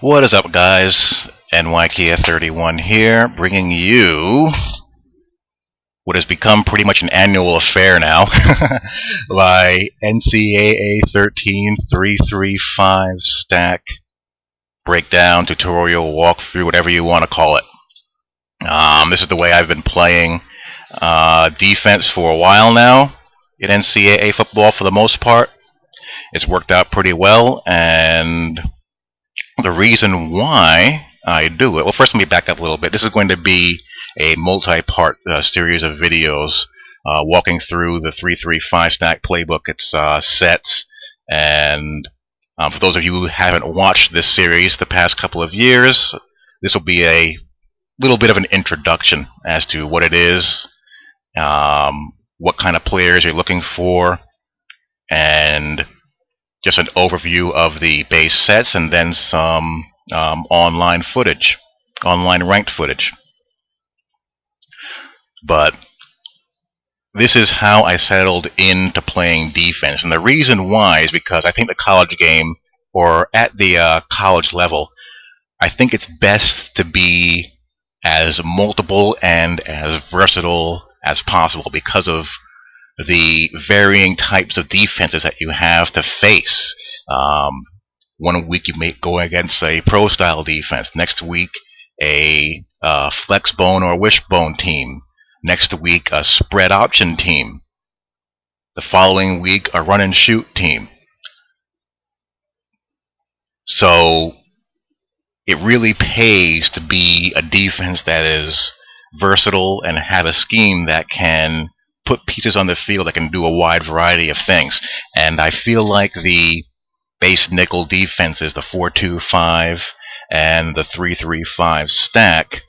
What is up, guys? Ncaa31 here, bringing you what has become pretty much an annual affair now by Ncaa 13 335 stack breakdown, tutorial, walkthrough, whatever you want to call it. This is the way I've been playing defense for a while now in NCAA football for the most part. It's worked out pretty well, and the reason why I do it, well, first let me back up a little bit. This is going to be a multi-part series of videos walking through the 335 stack playbook, its sets, and for those of you who haven't watched this series the past couple of years, this will be a little bit of an introduction as to what it is, what kind of players you're looking for, and just an overview of the base sets, and then some online footage, online ranked footage. But this is how I settled into playing defense, and the reason why is because I think the college game, or at the college level, I think it's best to be as multiple and as versatile as possible because of the varying types of defenses that you have to face. One week you may go against a pro style defense, next week a flex bone or wishbone team, next week a spread option team, the following week a run and shoot team. So it really pays to be a defense that is versatile and have a scheme that can put pieces on the field that can do a wide variety of things. And I feel like the base nickel defenses, the 4-2-5 and the 3-3-5 stack,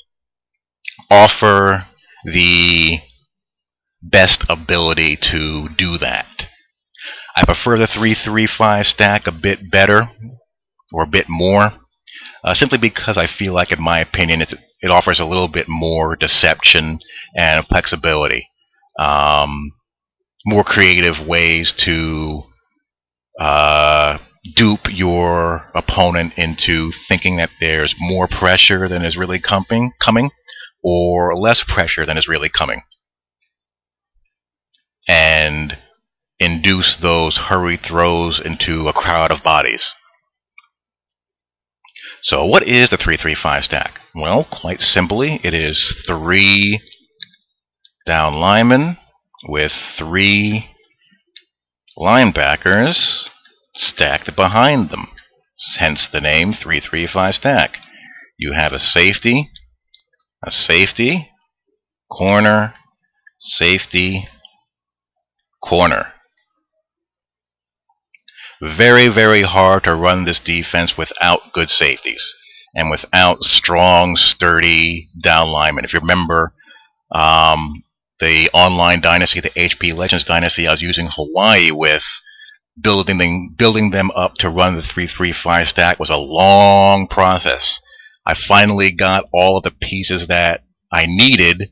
offer the best ability to do that. I prefer the 3-3-5 stack a bit better, or a bit more, simply because I feel like, in my opinion, it offers a little bit more deception and flexibility. More creative ways to dupe your opponent into thinking that there's more pressure than is really coming, or less pressure than is really coming, and induce those hurried throws into a crowd of bodies. So what is the 3-3-5 stack? Well, quite simply, it is 3 down linemen with 3 linebackers stacked behind them. Hence the name 3-3-5 stack. You have a safety, corner, safety, corner. Very, very hard to run this defense without good safeties and without strong, sturdy down linemen. If you remember the online dynasty, the HP Legends dynasty I was using Hawaii with, building them up to run the 3-3-5 stack was a long process. I finally got all of the pieces that I needed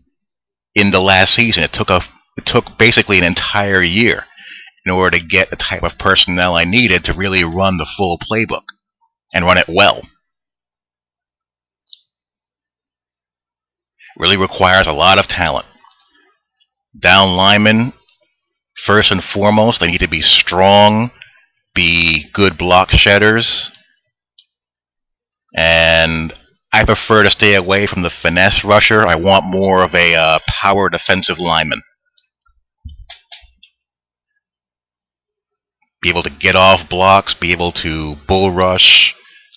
in the last season. It took basically an entire year in order to get the type of personnel I needed to really run the full playbook and run it well. Really requires a lot of talent. Down linemen, first and foremost, they need to be strong, be good block shedders, and I prefer to stay away from the finesse rusher. I want more of a power defensive lineman. Be able to get off blocks, be able to bull rush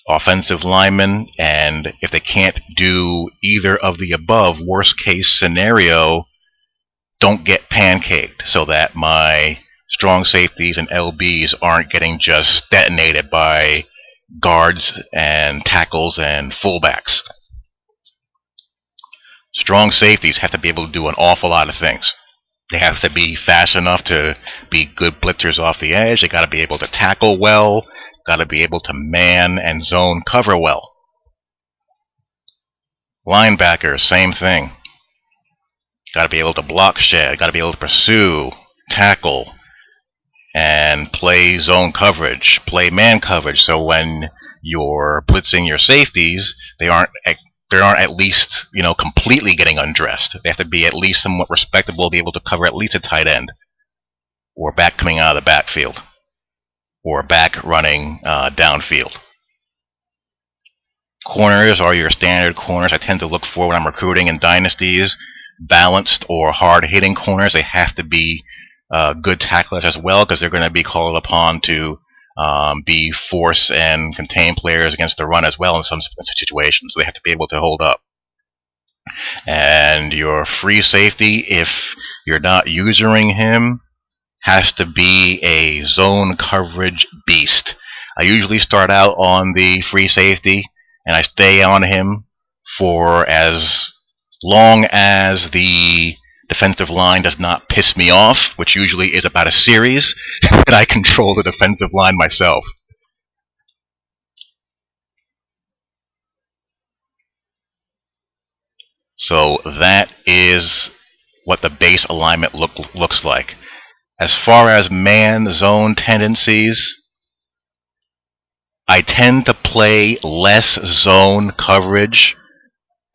offensive linemen, and if they can't do either of the above, worst case scenario, don't get pancaked so that my strong safeties and LBs aren't getting just detonated by guards and tackles and fullbacks. Strong safeties have to be able to do an awful lot of things. They have to be fast enough to be good blitzers off the edge. They got to be able to tackle well. Got to be able to man and zone cover well. Linebackers, same thing. Got to be able to block shed. Got to be able to pursue, tackle, and play zone coverage, play man coverage. So when you're blitzing your safeties, they aren't at least, completely getting undressed. They have to be at least somewhat respectable, be able to cover at least a tight end, or back coming out of the backfield, or back running downfield. Corners are your standard corners I tend to look for when I'm recruiting in dynasties. Balanced or hard-hitting corners. They have to be good tacklers as well, because they're going to be called upon to be force and contain players against the run as well in some situations. So they have to be able to hold up. And your free safety, if you're not using him, has to be a zone coverage beast. I usually start out on the free safety, and I stay on him for as long as the defensive line does not piss me off, which usually is about a series, and I control the defensive line myself. So that is what the base alignment looks like. As far as man-zone tendencies, I tend to play less zone coverage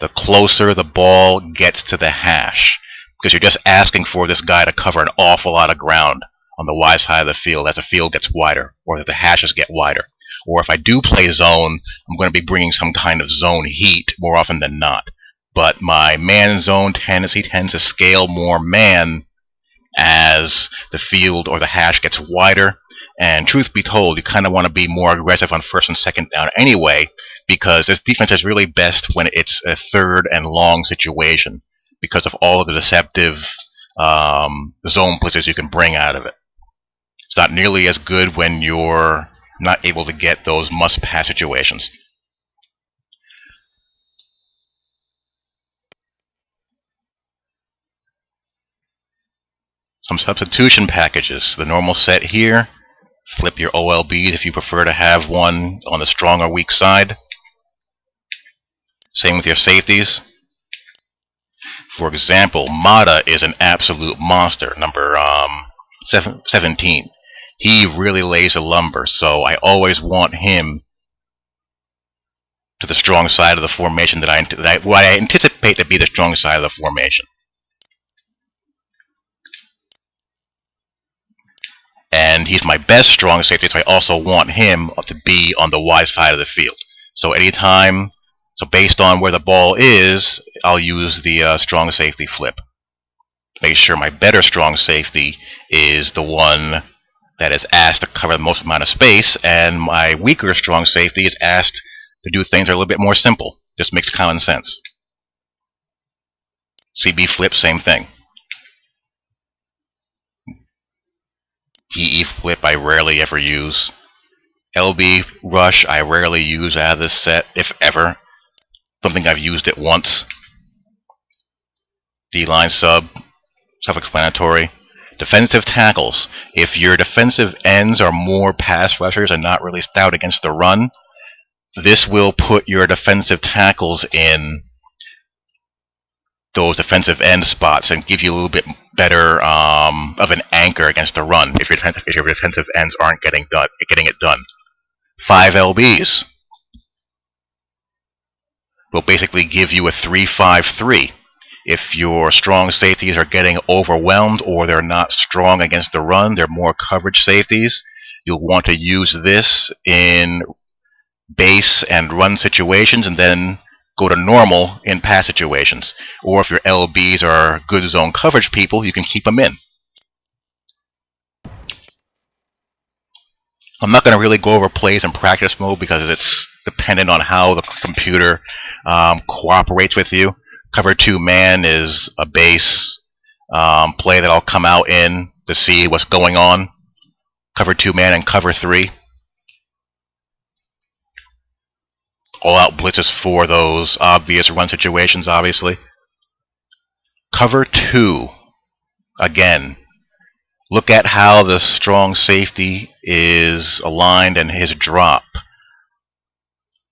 the closer the ball gets to the hash, because you're just asking for this guy to cover an awful lot of ground on the wide side of the field as the field gets wider, or as the hashes get wider. Or if I do play zone, I'm going to be bringing some kind of zone heat more often than not. But my man-zone tendency tends to scale more man as the field or the hash gets wider. And truth be told, you kind of want to be more aggressive on first and second down anyway, because this defense is really best when it's a third and long situation, because of all of the deceptive zone blitzes you can bring out of it. It's not nearly as good when you're not able to get those must-pass situations. Some substitution packages. The normal set here. Flip your OLBs if you prefer to have one on the strong or weak side. Same with your safeties. For example, Ncaa is an absolute monster, number 17. He really lays a lumber, so I always want him to the strong side of the formation what I anticipate to be the strong side of the formation. And he's my best strong safety, so I also want him to be on the wide side of the field. So based on where the ball is, I'll use the strong safety flip. Make sure my better strong safety is the one that is asked to cover the most amount of space, and my weaker strong safety is asked to do things that are a little bit more simple. Just makes common sense. CB flip, same thing. DE flip I rarely ever use. LB rush I rarely use out of this set, if ever. Something I've used it once. D-line sub, self-explanatory. Defensive tackles. If your defensive ends are more pass rushers and not really stout against the run, this will put your defensive tackles in those defensive end spots and give you a little bit better of an anchor against the run if your defensive ends aren't getting it done. 5 LBs will basically give you a 3-5-3. If your strong safeties are getting overwhelmed or they're not strong against the run, they're more coverage safeties, you'll want to use this in base and run situations and then go to normal in pass situations. Or if your LBs are good zone coverage people, you can keep them in. I'm not going to really go over plays in practice mode because it's dependent on how the computer cooperates with you. Cover 2 man is a base play that I'll come out in to see what's going on. Cover 2 man and cover 3. All-out blitzes for those obvious run situations, obviously. Cover 2, again. Look at how the strong safety is aligned and his drop.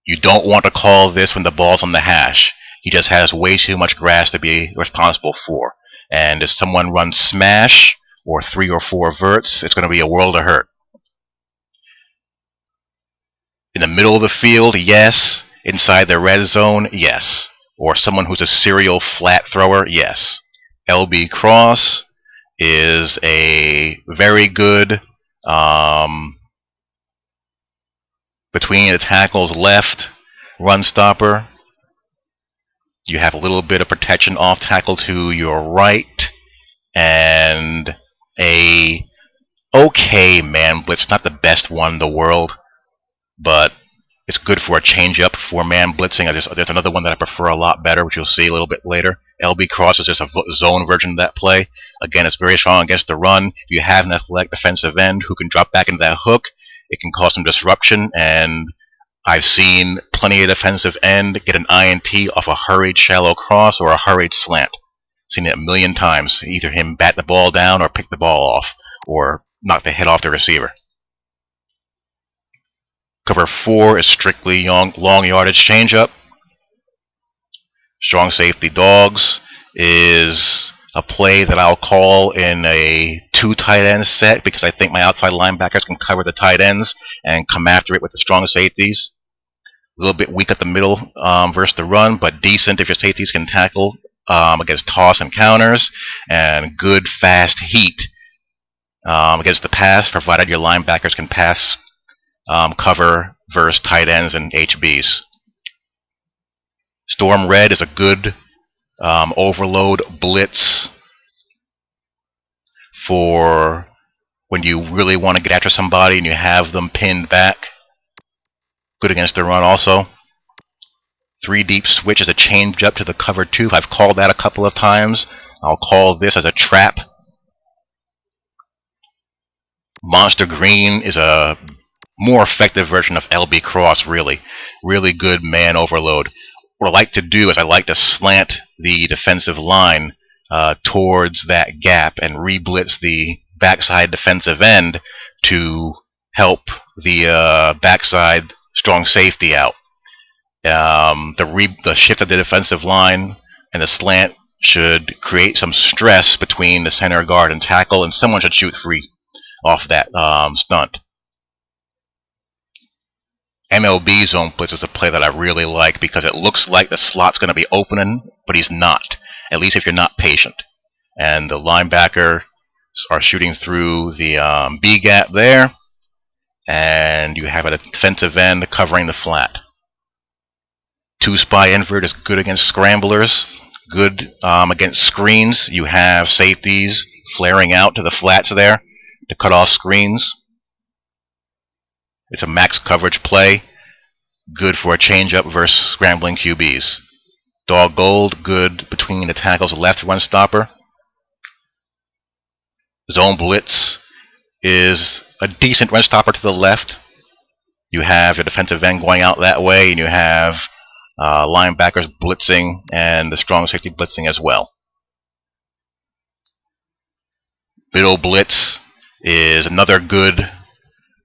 You don't want to call this when the ball's on the hash. He just has way too much grass to be responsible for. And if someone runs smash or 3 or 4 verts, it's going to be a world of hurt. In the middle of the field, yes. Inside the red zone, yes. Or someone who's a serial flat thrower, yes. LB cross is a very good between the tackles left run stopper. You have a little bit of protection off tackle to your right, and a okay man blitz, not the best one in the world, but it's good for a change-up for man blitzing. There's another one that I prefer a lot better, which you'll see a little bit later. LB cross is just a zone version of that play. Again, it's very strong against the run. If you have an athletic defensive end who can drop back into that hook, it can cause some disruption, and I've seen plenty of defensive end get an INT off a hurried shallow cross or a hurried slant. Seen it a million times. Either him bat the ball down or pick the ball off or knock the head off the receiver. Cover 4 is strictly long yardage changeup. Strong safety dogs is a play that I'll call in a 2 tight end set because I think my outside linebackers can cover the tight ends and come after it with the strong safeties. A little bit weak at the middle versus the run, but decent if your safeties can tackle against toss and counters, and good fast heat against the pass, provided your linebackers can pass cover versus tight ends and HBs. Storm red is a good overload blitz for when you really want to get after somebody and you have them pinned back. Good against the run also. 3 deep switch is a change up to the cover 2. I've called that a couple of times. I'll call this as a trap. Monster green is a more effective version of LB cross, really. Really good man overload. What I like to do is I like to slant the defensive line towards that gap and re-blitz the backside defensive end to help the backside strong safety out. The shift of the defensive line and the slant should create some stress between the center guard and tackle, and someone should shoot free off that stunt. MLB zone blitz is a play that I really like because it looks like the slot's going to be opening, but he's not, at least if you're not patient. And the linebackers are shooting through the B gap there, and you have a defensive end covering the flat. 2 spy invert is good against scramblers, good against screens. You have safeties flaring out to the flats there to cut off screens. It's a max coverage play, good for a change-up versus scrambling QBs. Dog gold, good between the tackles left run stopper. Zone blitz is a decent run stopper to the left. You have your defensive end going out that way, and you have linebackers blitzing and the strong safety blitzing as well. Middle blitz is another good,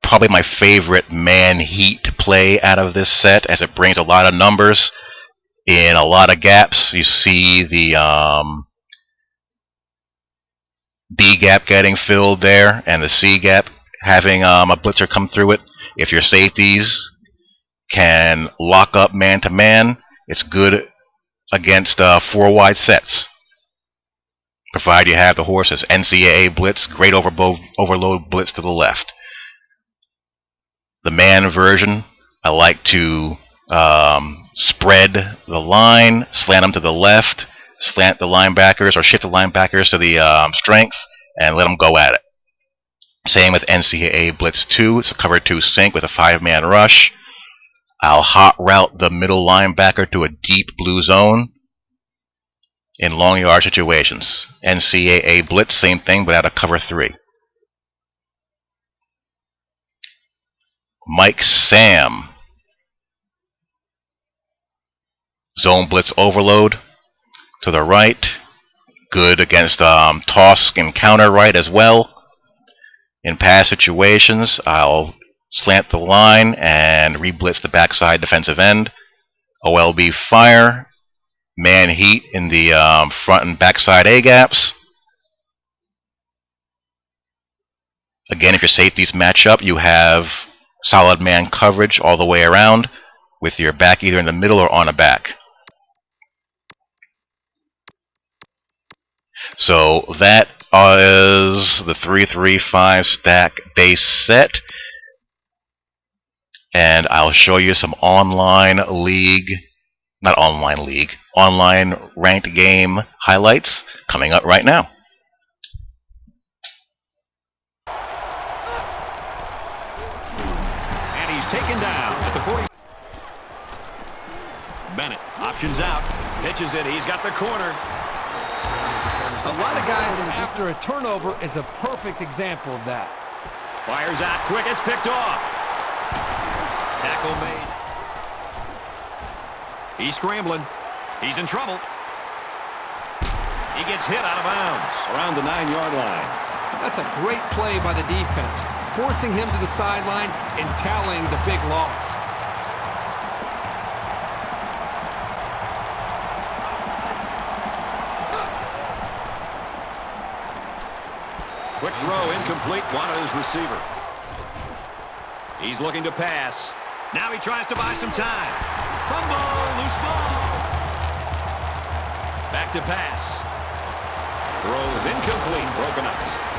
probably my favorite man heat play out of this set, as it brings a lot of numbers in a lot of gaps. You see the B gap getting filled there and the C gap having a blitzer come through it. If your safeties can lock up man to man, it's good against 4 wide sets, provided you have the horses. Ncaa blitz, great overload blitz to the left. The man version, I like to spread the line, slant them to the left, slant the linebackers or shift the linebackers to the strength, and let them go at it. Same with Ncaa blitz 2. It's a cover 2 sink with a 5-man rush. I'll hot route the middle linebacker to a deep blue zone in long yard situations. Ncaa blitz, same thing, but out of cover 3. Mike Sam. Zone blitz overload to the right. Good against toss and counter right as well. In pass situations, I'll slant the line and re-blitz the backside defensive end. OLB fire. Man heat in the front and backside A gaps. Again, if your safeties match up, you have solid man coverage all the way around with your back either in the middle or on a back. So that is the 3-3-5 stack base set. And I'll show you some online ranked game highlights coming up right now. And he's taken down at the 40. Bennett options out, pitches it, he's got the corner. A lot of guys after a turnover is a perfect example of that. Fires out quick, it's picked off. Tackle made. He's scrambling. He's in trouble. He gets hit out of bounds around the 9-yard line. That's a great play by the defense, forcing him to the sideline and tallying the big loss. Quick throw, incomplete, wanted his receiver. He's looking to pass. Now he tries to buy some time. Fumble, loose ball. Back to pass. Throw is incomplete, broken up.